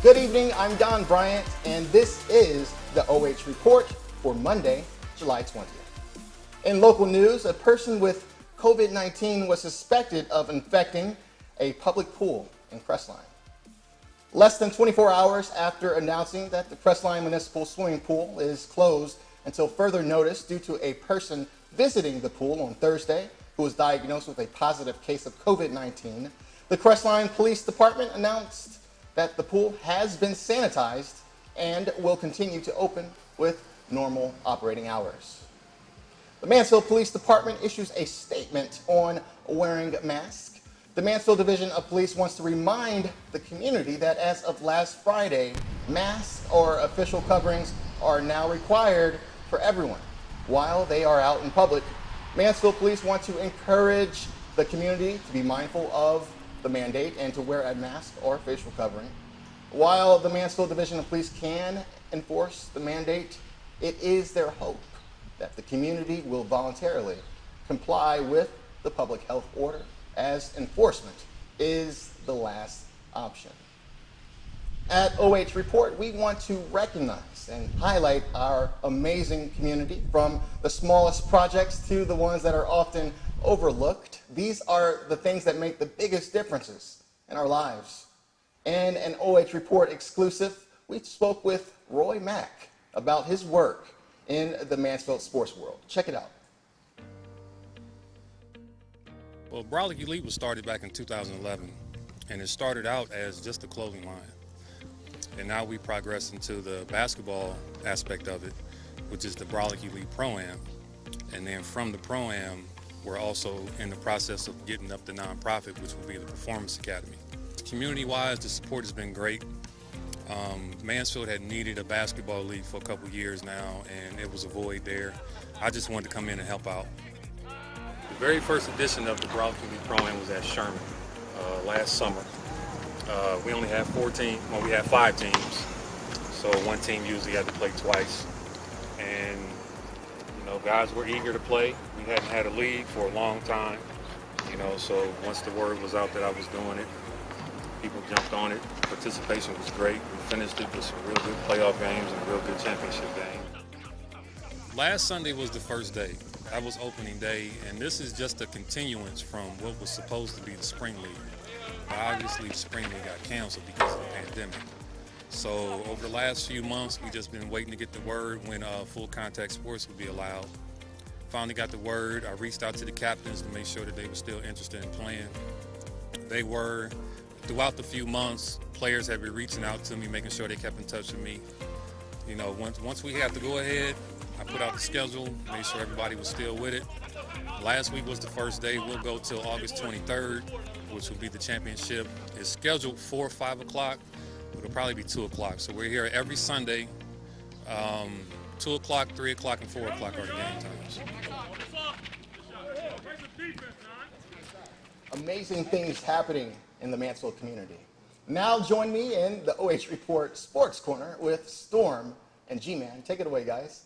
Good evening, I'm Don Bryant, and this is the OH Report for Monday, July 20th. In local news, a person with COVID-19 was suspected of infecting a public pool in Crestline. Less than 24 hours after announcing that the Crestline Municipal Swimming Pool is closed until further notice due to a person visiting the pool on Thursday who was diagnosed with a positive case of COVID-19, the Crestline Police Department announced that the pool has been sanitized and will continue to open with normal operating hours. The Mansfield Police Department issues a statement on wearing masks. The Mansfield Division of Police wants to remind the community that as of last Friday, masks or official coverings are now required for everyone. While they are out in public, Mansfield Police want to encourage the community to be mindful of the mandate and to wear a mask or facial covering. While the Mansfield Division of Police can enforce the mandate, it is their hope that the community will voluntarily comply with the public health order, as enforcement is the last option. At OH Report, we want to recognize and highlight our amazing community, from the smallest projects to the ones that are often overlooked. These are the things that make the biggest differences in our lives. In an OH Report exclusive, we spoke with Roy Mack about his work in the Mansfield sports world. Check it out. Well, Brolic Elite was started back in 2011, and it started out as just a clothing line. And now we progress into the basketball aspect of it, which is the Brolic Elite Pro-Am. And then from the Pro-Am, we're also in the process of getting up the nonprofit, which will be the Performance Academy. Community-wise, the support has been great. Mansfield had needed a basketball league for a couple years now, and it was a void there. I just wanted to come in and help out. The very first edition of the Brolic Elite Pro-Am was at Sherman last summer. We only had 4 teams, well, we had 5 teams, so one team usually had to play twice. And you know, guys were eager to play. We hadn't had a league for a long time, you know, so once the word was out that I was doing it, people jumped on it. Participation was great. We finished it with some real good playoff games and a real good championship game. Last Sunday was the first day. That was opening day, and this is just a continuance from what was supposed to be the spring league. But obviously, the spring league got canceled because of the pandemic. So over the last few months, we've just been waiting to get the word when full contact sports would be allowed. Finally got the word. I reached out to the captains to make sure that they were still interested in playing. They were. Throughout the few months, players have been reaching out to me, making sure they kept in touch with me. You know, once we had to go ahead, I put out the schedule, made sure everybody was still with it. Last week was the first day. We'll go till August 23rd, which will be the championship. It's scheduled for 5 o'clock, but it'll probably be 2 o'clock. So we're here every Sunday. 2 o'clock, 3 o'clock, and 4 o'clock are the game times. Amazing things happening in the Mansfield community. Now join me in the OH Report Sports Corner with Storm and G-Man. Take it away, guys.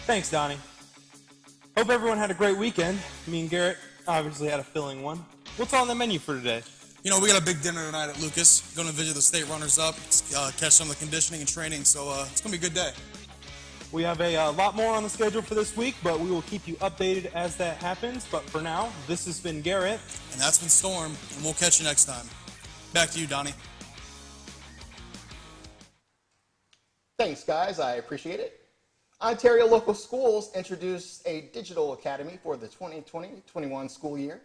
Thanks, Donnie. Hope everyone had a great weekend. Me and Garrett obviously had a filling one. What's on the menu for today? You know, we got a big dinner tonight at Lucas. Going to visit the state runners-up, catch some of the conditioning and training, so it's going to be a good day. We have a lot more on the schedule for this week, but we will keep you updated as that happens. But for now, this has been Garrett. And that's been Storm, and we'll catch you next time. Back to you, Donnie. Thanks, guys. I appreciate it. Ontario Local Schools introduced a digital academy for the 2020-21 school year.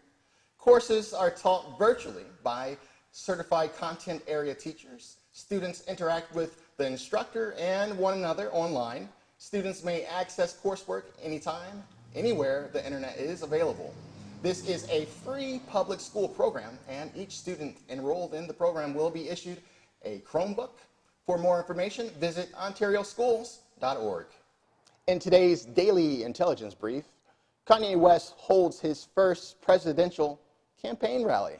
Courses are taught virtually by certified content area teachers. Students interact with the instructor and one another online. Students may access coursework anytime, anywhere the internet is available. This is a free public school program, and each student enrolled in the program will be issued a Chromebook. For more information, visit ontarioschools.org. In today's Daily Intelligence Brief, Kanye West holds his first presidential campaign rally.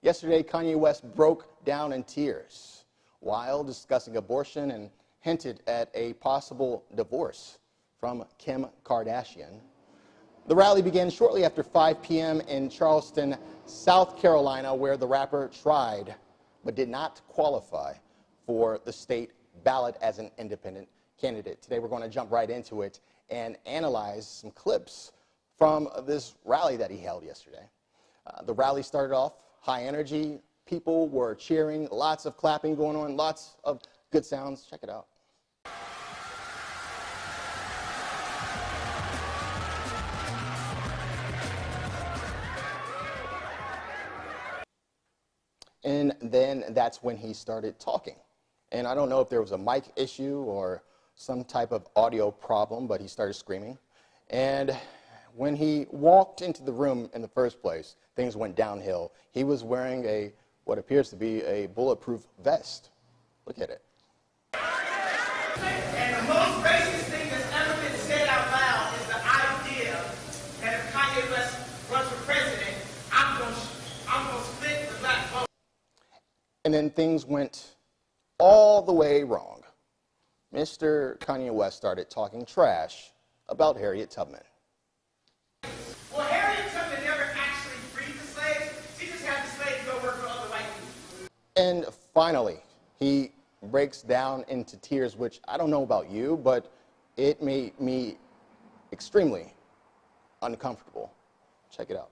Yesterday, Kanye West broke down in tears while discussing abortion and hinted at a possible divorce from Kim Kardashian. The rally began shortly after 5 p.m. in Charleston, South Carolina, where the rapper tried but did not qualify for the state ballot as an independent candidate. Today, we're going to jump right into it and analyze some clips from this rally that he held yesterday. The rally started off high energy. People were cheering, lots of clapping going on, lots of good sounds. Check it out. And then that's when he started talking. And I don't know if there was a mic issue or some type of audio problem, but he started screaming. And when he walked into the room in the first place, things went downhill. He was wearing what appears to be a bulletproof vest. Look at it. And the most racist thing that's ever been said out loud is the idea that if Kanye West runs for president, I'm going to split the black vote. And then things went all the way wrong. Mr. Kanye West started talking trash about Harriet Tubman. Well, Harriet Tubman never actually freed the slaves. She just had the slaves go work for other white people. And finally, he breaks down into tears, which I don't know about you, but it made me extremely uncomfortable. Check it out.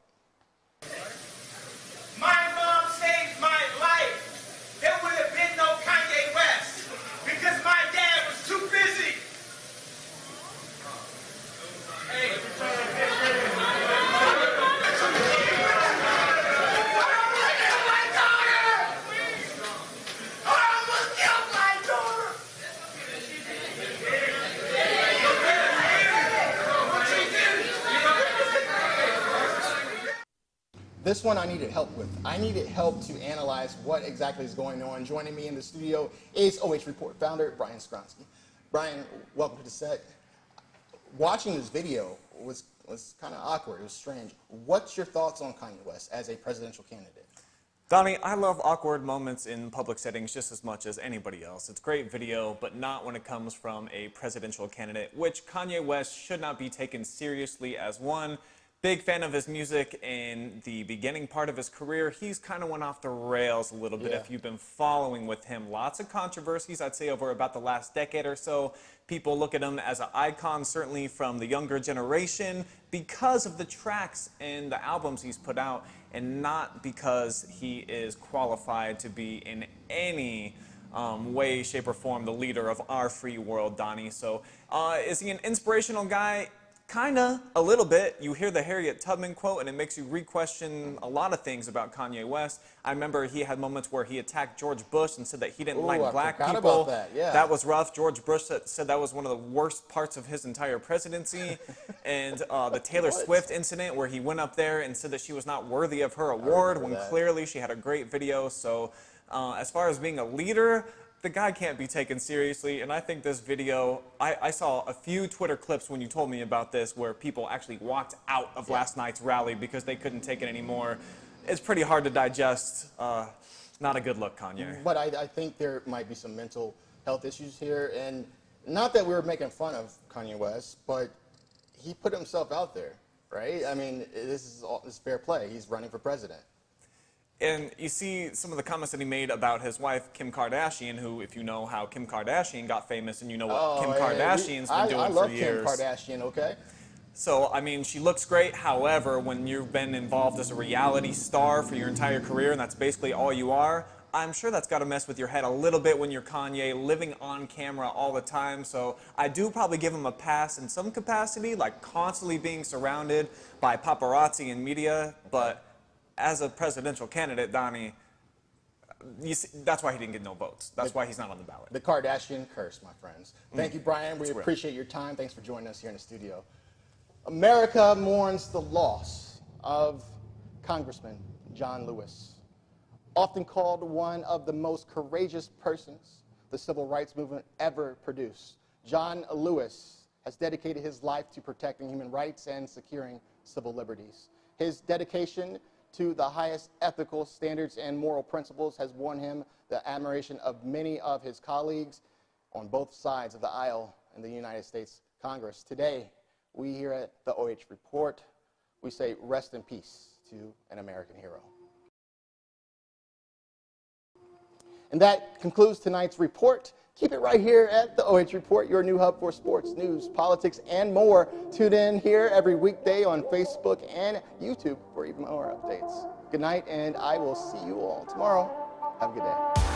My mom saved my life. There would have been no Kanye West because my dad was too busy. This one I needed help with. I needed help to analyze what exactly is going on. Joining me in the studio is OH Report founder Brian Skronsky. Brian, welcome to the set. Watching this video was kind of awkward. It was strange. What's your thoughts on Kanye West as a presidential candidate? Donnie, I love awkward moments in public settings just as much as anybody else. It's great video, but not when it comes from a presidential candidate, which Kanye West should not be taken seriously as one. Big fan of his music in the beginning part of his career. He's kind of went off the rails a little bit if you've been following with him. Lots of controversies, I'd say, over about the last decade or so. People look at him as an icon, certainly from the younger generation, because of the tracks and the albums he's put out, and not because he is qualified to be in any way, shape, or form the leader of our free world, Donnie. So is he an inspirational guy? Kinda, a little bit. You hear the Harriet Tubman quote and it makes you re-question a lot of things about Kanye West. I remember he had moments where he attacked George Bush and said that he didn't like black people. About that, yeah. That was rough. George Bush said that was one of the worst parts of his entire presidency. And the Taylor Swift incident where he went up there and said that she was not worthy of her award when clearly she had a great video. So as far as being a leader, the guy can't be taken seriously, and I think this video, I saw a few Twitter clips when you told me about this where people actually walked out of last night's rally because they couldn't take it anymore. It's pretty hard to digest. Not a good look, Kanye. But I think there might be some mental health issues here, and not that we were making fun of Kanye West, but he put himself out there, right? I mean, this is fair play. He's running for president. And you see some of the comments that he made about his wife, Kim Kardashian, who, if you know how Kim Kardashian got famous and you know what Kim Kardashian's been doing for years. I love Kim Kardashian, okay? So, I mean, she looks great. However, when you've been involved as a reality star for your entire career, and that's basically all you are, I'm sure that's got to mess with your head a little bit when you're Kanye, living on camera all the time. So I do probably give him a pass in some capacity, like constantly being surrounded by paparazzi and media. But as a presidential candidate, Donnie, you see, that's why he didn't get no votes. That's why he's not on the ballot. The Kardashian curse, my friends. Thank you, Brian. We appreciate your time. Thanks for joining us here in the studio. America mourns the loss of Congressman John Lewis, often called one of the most courageous persons the civil rights movement ever produced. John Lewis has dedicated his life to protecting human rights and securing civil liberties. His dedication to the highest ethical standards and moral principles has won him the admiration of many of his colleagues on both sides of the aisle in the United States Congress. Today, we here at the OH Report, we say rest in peace to an American hero. And that concludes tonight's report. Keep it right here at the OH Report, your new hub for sports, news, politics, and more. Tune in here every weekday on Facebook and YouTube for even more updates. Good night, and I will see you all tomorrow. Have a good day.